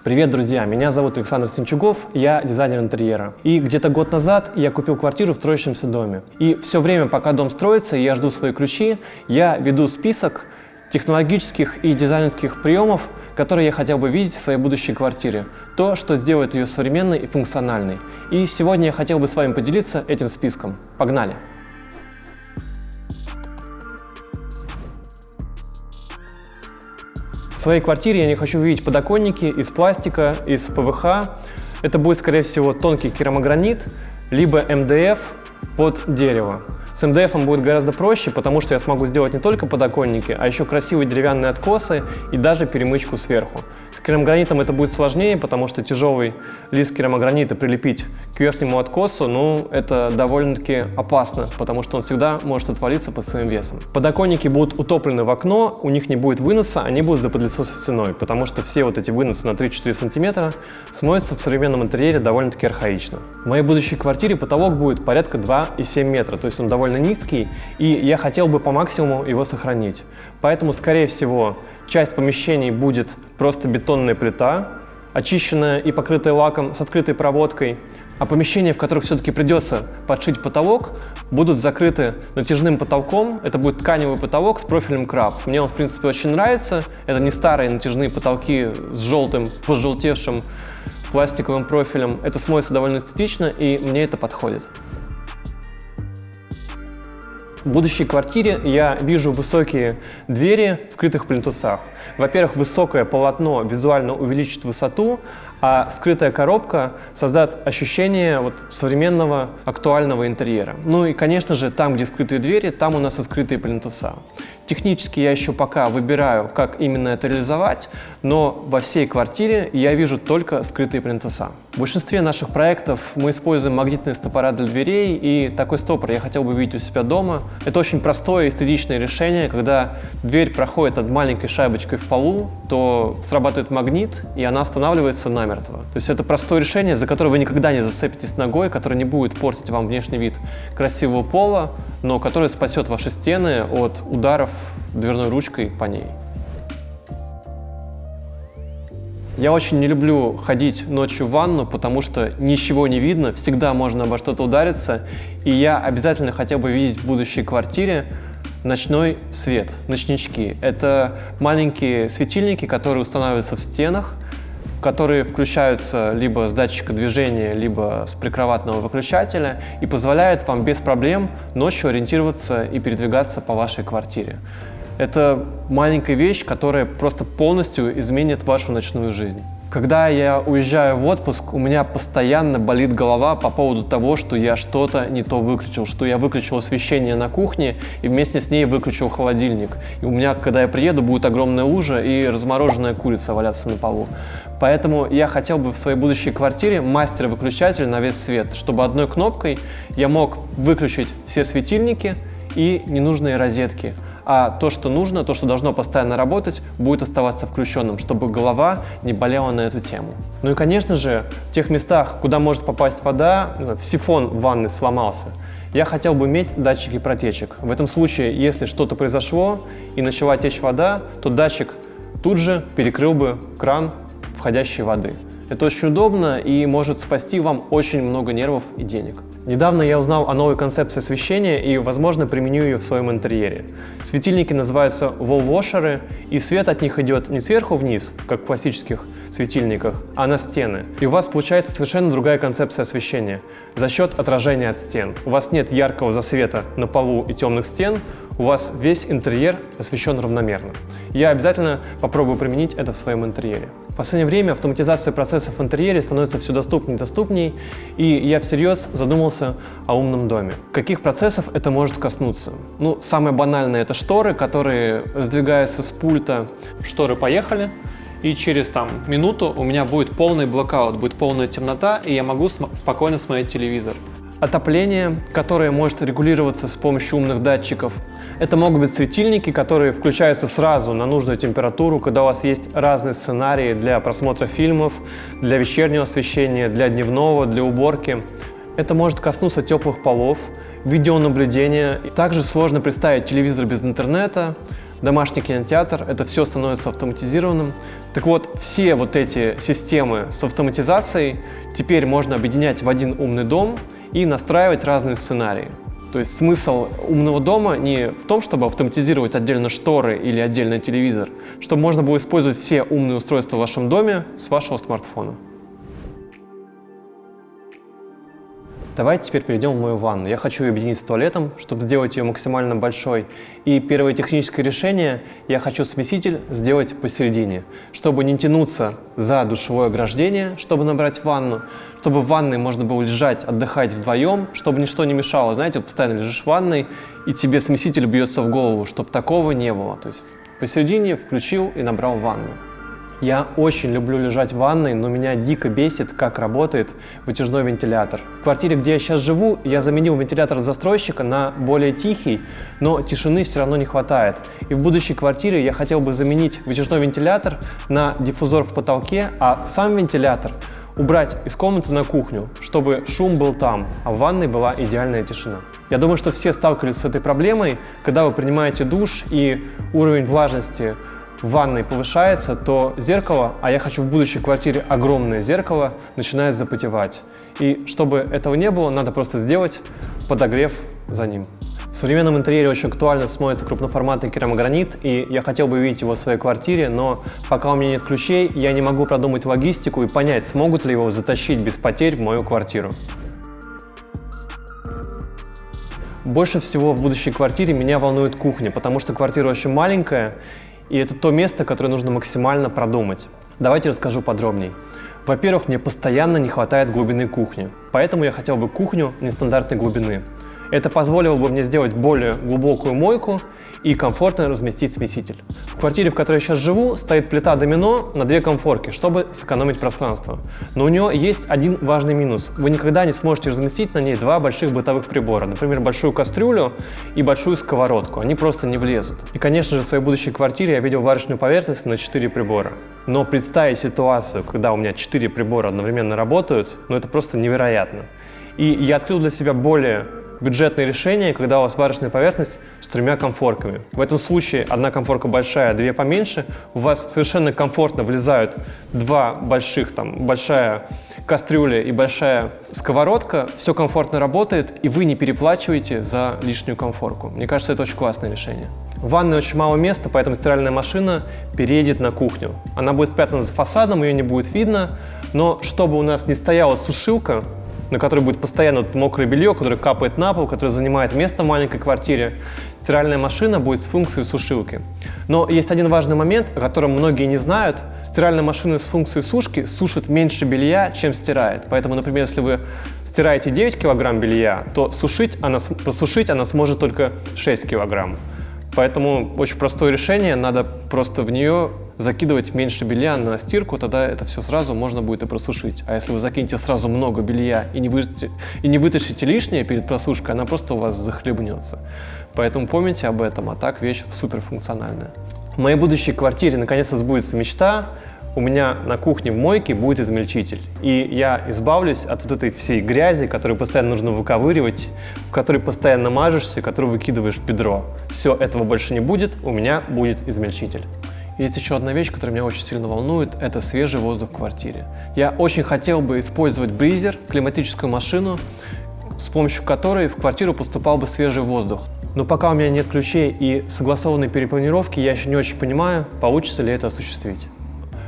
Привет, друзья! Меня зовут Александр Синчугов, я дизайнер интерьера. И где-то год назад я купил квартиру в строящемся доме. И все время, пока дом строится и я жду свои ключи, я веду список технологических и дизайнерских приемов, которые я хотел бы видеть в своей будущей квартире. То, что сделает ее современной и функциональной. И сегодня я хотел бы с вами поделиться этим списком. Погнали! В своей квартире я не хочу видеть подоконники из пластика, из ПВХ. Это будет, скорее всего, тонкий керамогранит, либо МДФ под дерево. С МДФ будет гораздо проще, потому что я смогу сделать не только подоконники, а еще красивые деревянные откосы и даже перемычку сверху. С керамогранитом это будет сложнее, потому что тяжелый лист керамогранита прилепить к верхнему откосу, это довольно-таки опасно, потому что он всегда может отвалиться под своим весом. Подоконники будут утоплены в окно, у них не будет выноса, они будут заподлицо стеной, потому что все вот эти выносы на 3-4 см смоются в современном интерьере довольно-таки архаично. В моей будущей квартире потолок будет порядка 2,7 метра, то есть он довольно низкий, и я хотел бы по максимуму его сохранить. Поэтому, скорее всего, часть помещений будет просто бетонная плита, очищенная и покрытая лаком с открытой проводкой, а помещения, в которых все-таки придется подшить потолок, будут закрыты натяжным потолком. Это будет тканевый потолок с профилем краб. Мне он, в принципе, очень нравится. Это не старые натяжные потолки с желтым, пожелтевшим пластиковым профилем. Это смотрится довольно эстетично, и мне это подходит. В будущей квартире я вижу высокие двери в скрытых плинтусах. Во-первых, высокое полотно визуально увеличит высоту, а скрытая коробка создаст ощущение современного актуального интерьера. Ну и, конечно же, там, где скрытые двери, там у нас и скрытые плинтуса. Технически я еще пока выбираю, как именно это реализовать, но во всей квартире я вижу только скрытые плинтуса. В большинстве наших проектов мы используем магнитные стопора для дверей, и такой стопор я хотел бы видеть у себя дома. Это очень простое и эстетичное решение. Когда дверь проходит над маленькой шайбочкой в полу, то срабатывает магнит, и она останавливается намертво. То есть это простое решение, за которое вы никогда не зацепитесь ногой, которое не будет портить вам внешний вид красивого пола, но которое спасет ваши стены от ударов дверной ручкой по ней. Я очень не люблю ходить ночью в ванну, потому что ничего не видно, всегда можно обо что-то удариться, и я обязательно хотел бы видеть в будущей квартире ночной свет, ночнички. Это маленькие светильники, которые устанавливаются в стенах, которые включаются либо с датчика движения, либо с прикроватного выключателя и позволяют вам без проблем ночью ориентироваться и передвигаться по вашей квартире. Это маленькая вещь, которая просто полностью изменит вашу ночную жизнь. Когда я уезжаю в отпуск, у меня постоянно болит голова по поводу того, что я что-то не то выключил, что я выключил освещение на кухне и вместе с ней выключил холодильник. И у меня, когда я приеду, будет огромная лужа и размороженная курица валяться на полу. Поэтому я хотел бы в своей будущей квартире мастер-выключатель на весь свет, чтобы одной кнопкой я мог выключить все светильники и ненужные розетки. А то, что нужно, то, что должно постоянно работать, будет оставаться включенным, чтобы голова не болела на эту тему. Ну и, конечно же, в тех местах, куда может попасть вода, сифон в ванной сломался, я хотел бы иметь датчики протечек. В этом случае, если что-то произошло и начала течь вода, то датчик тут же перекрыл бы кран входящей воды. Это очень удобно и может спасти вам очень много нервов и денег. Недавно я узнал о новой концепции освещения и, возможно, применю ее в своем интерьере. Светильники называются wall-washer, и свет от них идет не сверху вниз, как в классических светильниках, а на стены. И у вас получается совершенно другая концепция освещения за счет отражения от стен. У вас нет яркого засвета на полу и темных стен, у вас весь интерьер освещен равномерно. Я обязательно попробую применить это в своем интерьере. В последнее время автоматизация процессов в интерьере становится все доступнее и доступнее, и я всерьез задумался о умном доме. Каких процессов это может коснуться? Самое банальное — это шторы, которые раздвигаются с пульта. Шторы поехали, и через минуту у меня будет полный блокаут, будет полная темнота, и я могу спокойно смотреть телевизор. Отопление, которое может регулироваться с помощью умных датчиков. Это могут быть светильники, которые включаются сразу на нужную температуру, когда у вас есть разные сценарии для просмотра фильмов, для вечернего освещения, для дневного, для уборки. Это может коснуться теплых полов, видеонаблюдения. Также сложно представить телевизор без интернета, домашний кинотеатр. Это все становится автоматизированным. Так вот, все вот эти системы с автоматизацией теперь можно объединять в один умный дом и настраивать разные сценарии. То есть смысл умного дома не в том, чтобы автоматизировать отдельно шторы или отдельно телевизор, чтобы можно было использовать все умные устройства в вашем доме с вашего смартфона. Давайте теперь перейдем в мою ванну. Я хочу ее объединить с туалетом, чтобы сделать ее максимально большой. И первое техническое решение – я хочу смеситель сделать посередине, чтобы не тянуться за душевое ограждение, чтобы набрать ванну, чтобы в ванной можно было лежать, отдыхать вдвоем, чтобы ничто не мешало. Знаете, вот постоянно лежишь в ванной, и тебе смеситель бьется в голову, чтобы такого не было. То есть посередине включил и набрал ванну. Я очень люблю лежать в ванной, но меня дико бесит, как работает вытяжной вентилятор. В квартире, где я сейчас живу, я заменил вентилятор застройщика на более тихий, но тишины все равно не хватает. И в будущей квартире я хотел бы заменить вытяжной вентилятор на диффузор в потолке, а сам вентилятор убрать из комнаты на кухню, чтобы шум был там, а в ванной была идеальная тишина. Я думаю, что все сталкивались с этой проблемой, когда вы принимаете душ и уровень влажности в ванной повышается, то зеркало, а я хочу в будущей квартире огромное зеркало, начинает запотевать. И чтобы этого не было, надо просто сделать подогрев за ним. В современном интерьере очень актуально смотрится крупноформатный керамогранит, и я хотел бы видеть его в своей квартире, но пока у меня нет ключей, я не могу продумать логистику и понять, смогут ли его затащить без потерь в мою квартиру. Больше всего в будущей квартире меня волнует кухня, потому что квартира очень маленькая, и это то место, которое нужно максимально продумать. Давайте расскажу подробней. Во-первых, мне постоянно не хватает глубины кухни, поэтому я хотел бы кухню нестандартной глубины. Это позволило бы мне сделать более глубокую мойку и комфортно разместить смеситель. В квартире, в которой я сейчас живу, стоит плита домино на 2 комфорки, чтобы сэкономить пространство. Но у нее есть один важный минус. Вы никогда не сможете разместить на ней 2 больших бытовых прибора, например, большую кастрюлю и большую сковородку. Они просто не влезут. И, конечно же, в своей будущей квартире я видел варочную поверхность на 4 прибора. Но представить ситуацию, когда у меня 4 прибора одновременно работают, это просто невероятно. И я открыл для себя более бюджетное решение, когда у вас варочная поверхность с 3 комфорками. В этом случае 1 комфорка большая, 2 поменьше. У вас совершенно комфортно влезают 2 больших, большая кастрюля и большая сковородка. Все комфортно работает, и вы не переплачиваете за лишнюю комфорку. Мне кажется, это очень классное решение. В ванной очень мало места, поэтому стиральная машина переедет на кухню. Она будет спрятана за фасадом, ее не будет видно, но чтобы у нас не стояла сушилка, на которой будет постоянно мокрое белье, которое капает на пол, которое занимает место в маленькой квартире, стиральная машина будет с функцией сушилки. Но есть один важный момент, о котором многие не знают. Стиральная машина с функцией сушки сушит меньше белья, чем стирает. Поэтому, например, если вы стираете 9 килограмм белья, то просушить она сможет только 6 килограмм. Поэтому очень простое решение, надо просто в нее закидывать меньше белья на стирку, тогда это все сразу можно будет и просушить. А если вы закинете сразу много белья и не вытащите лишнее перед просушкой, она просто у вас захлебнется. Поэтому помните об этом, а так вещь суперфункциональная. В моей будущей квартире наконец-то сбудется мечта. У меня на кухне в мойке будет измельчитель. И я избавлюсь от вот этой всей грязи, которую постоянно нужно выковыривать, в которой постоянно мажешься, которую выкидываешь в ведро. Все, этого больше не будет, у меня будет измельчитель. Есть еще одна вещь, которая меня очень сильно волнует, это свежий воздух в квартире. Я очень хотел бы использовать бризер, климатическую машину, с помощью которой в квартиру поступал бы свежий воздух. Но пока у меня нет ключей и согласованной перепланировки, я еще не очень понимаю, получится ли это осуществить.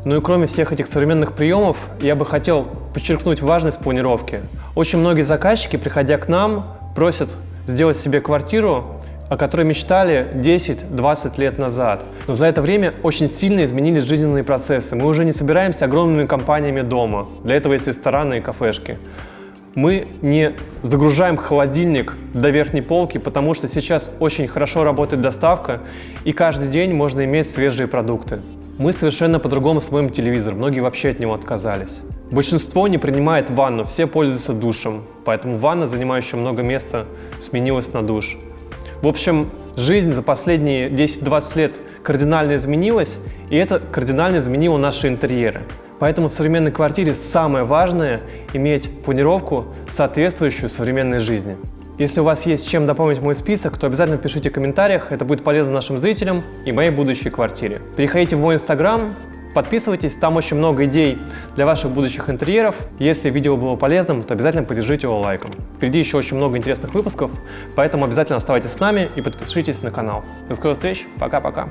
Ну и кроме всех этих современных приемов, я бы хотел подчеркнуть важность планировки. Очень многие заказчики, приходя к нам, просят сделать себе квартиру, о которой мечтали 10-20 лет назад. Но за это время очень сильно изменились жизненные процессы. Мы уже не собираемся огромными компаниями дома. Для этого есть рестораны и кафешки. Мы не загружаем холодильник до верхней полки, потому что сейчас очень хорошо работает доставка, и каждый день можно иметь свежие продукты. Мы совершенно по-другому смотрим телевизор, многие вообще от него отказались. Большинство не принимает ванну, все пользуются душем, поэтому ванна, занимающая много места, сменилась на душ. В общем, жизнь за последние 10-20 лет кардинально изменилась, и это кардинально изменило наши интерьеры. Поэтому в современной квартире самое важное – иметь планировку, соответствующую современной жизни. Если у вас есть чем дополнить мой список, то обязательно пишите в комментариях, это будет полезно нашим зрителям и моей будущей квартире. Переходите в мой инстаграм, Подписывайтесь, там очень много идей для ваших будущих интерьеров. Если видео было полезным, то обязательно поддержите его лайком. Впереди еще очень много интересных выпусков, поэтому обязательно оставайтесь с нами и подпишитесь на канал. До скорых встреч, пока-пока.